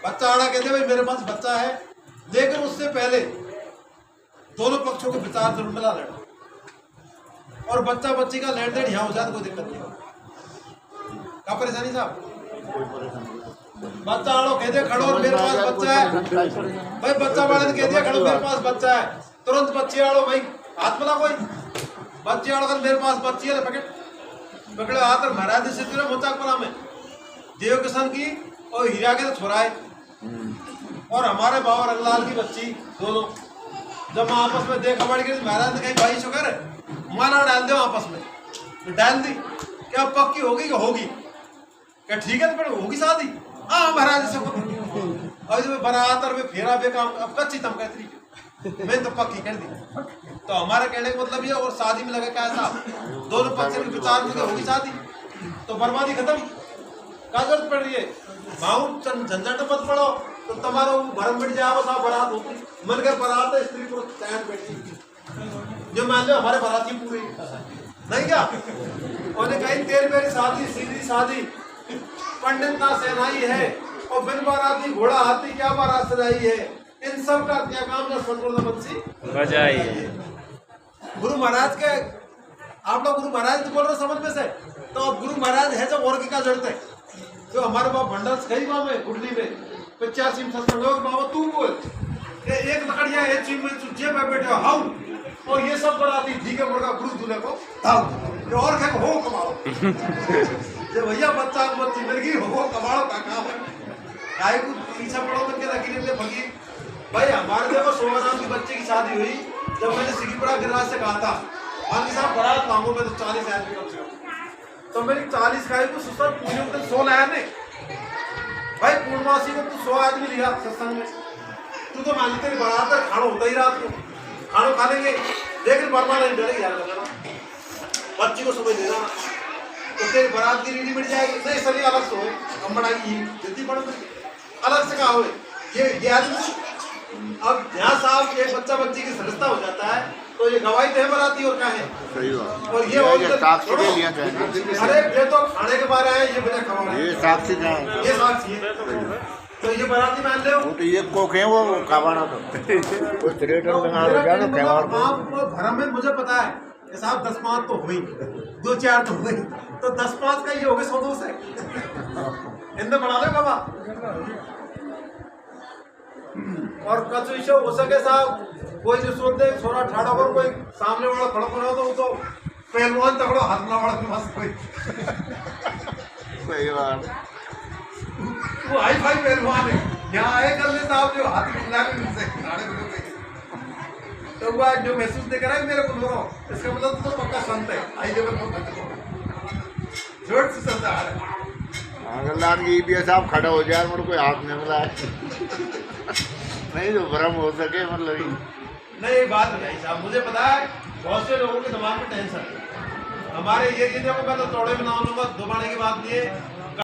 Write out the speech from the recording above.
बच्चा आड़ा कहते भाई मेरे पास बच्चा है, लेकिन उससे पहले दोनों पक्षों के विचार जरूर मिला लेना, और बच्चा बच्ची का लेन देन यहाँ हो जाए तो कोई दिक्कत नहीं। क्या परेशानी साहब? बच्चा आड़ो कह दिया खड़ो और मेरे पास बच्चा है, भाई बच्चा वाले ने कह दिया खड़ो मेरे पास बच्चा है, तुरंत बच्चे आड़ो भाई हाथ मिला, कोई बच्चे आड़ो मेरे पास बच्ची है, पकड़े हाथ और महाराज से मोचाकपुरा में देव किशन की और हीरा के तो छोरा है, और हमारे बाबा रंगलाल की बच्ची दोनों जब आपस में देखा बढ़ गई, महाराज ने कही भाई शुक्र माला डाल दो आपस में, तो डाल दी। क्या पक्की होगी कि होगी? क्या ठीक है तो होगी शादी? हाँ महाराज से और जब बारात और फेरा बेकाम अब कच्ची तम कहती मैं तो पक्की कर दी। तो हमारा कहने का मतलब ये, और शादी में लगा क्या साहब दोनों पक्ष के विचार में होगी शादी, तो बर्बादी खत्म। क्या जरूरत पड़ रही है भाऊ झंझट मत पड़ो, तो तुम्हारा भरम मिट जाओ साहब, बारात होती मन कर बारात है, स्त्री पुरुष तैयार बैठी जो मान लो हमारे बाराती पूरी नहीं क्या, उन्हें कहीं तेल मेरी शादी सीधी शादी पंडित ना सेनाई है, और बिन बाराती घोड़ा हाथी क्या बारात सजाई है, इन सब का क्या काम ना संतुलन बंसी बजाइए। गुरु महाराज के आप लोग गुरु महाराज बोल रहे समझ में से, तो अब गुरु महाराज है जब और की क्या जरूरत है? जो हमारे बाप भंडार कई गाँव में गुडली में 85 में सत्संग बाबा तू बोल एक लकड़िया एक चीज में जेब में बैठे हाउ, और ये सब बनाती ठीक है मुर्गा गुरु दूल्हे को धाउ और क्या हो कमाओ जब भैया बच्चा बच्ची मिल गई हो कमाओ का काम है, गाय को पीछा पड़ो तो क्या रखी भगी। भाई हमारे देखो 16 नाम की बच्चे की शादी हुई, जब मैंने सिकीपड़ा गिरिराज से कहा था मान साहब बारात मांगो मैं तो 40,000 रुपये कम से कम, तो मेरी 40 गाय को सुसर पूरे दिन 100 लाया ने भाई, पूर्णमासी को तू 100 आदमी लिया सत्संग में, तू तो मान तेरी बारात है खाना होता ही रात को खाना खा लेंगे, लेकिन बर्मा नहीं डरेगी यार लगाना बच्ची को समझ देना, तो तेरी बारात की रीडी मिट जाएगी। नहीं सर ये अलग से हो हम बढ़ाएगी जितनी बढ़ अलग से कहा हो ये आदमी। अब यहाँ साहब एक बच्चा बच्ची की सदस्यता हो जाता है तो ये गवाही तो है बराती और क्या है, और ये अरे ये तो खाने के बारे है, ये बजा खवा ये साक्षी है, ये साक्षी है, तो ये बराती मान ले तो ये कोक है वो कावाना तो कुछ थिएटर लगा लो जानो केवाड़ आपको भरम में मुझे पता है कि साहब 10-5 तो हुई 2-4 तो हुई, तो 10-5 का ये हो गए 100-200 इनसे बढ़ा दो बाबा। और कछु इशो हो सके साहब कोई जो सोच दे छोरा ठाड़ा कर कोई सामने वाला खड़ा करो तो वो तो पहलवान तगड़ो हाथ ना वाला के पास कोई सही बात, वो हाई फाई पहलवान है यहाँ आए कर ले साहब जो हाथ खिला के मिलते खिलाड़े को तो वो जो महसूस नहीं करा मेरे को लो इसका मतलब तो पक्का संत है आई लेवल पर जोर से संत आ रहा है। अगरलान की ईपीएस साहब खड़ा हो जाए मेरे कोई हाथ नहीं मिला है नहीं जो भ्रम हो सके मतलब नहीं बात नहीं साहब मुझे पता है बहुत से लोगों के दिमाग में टेंशन है, हमारे ये चीजों को मैं तो चौड़े में नाम लूंगा, दोबारा की बात नहीं है।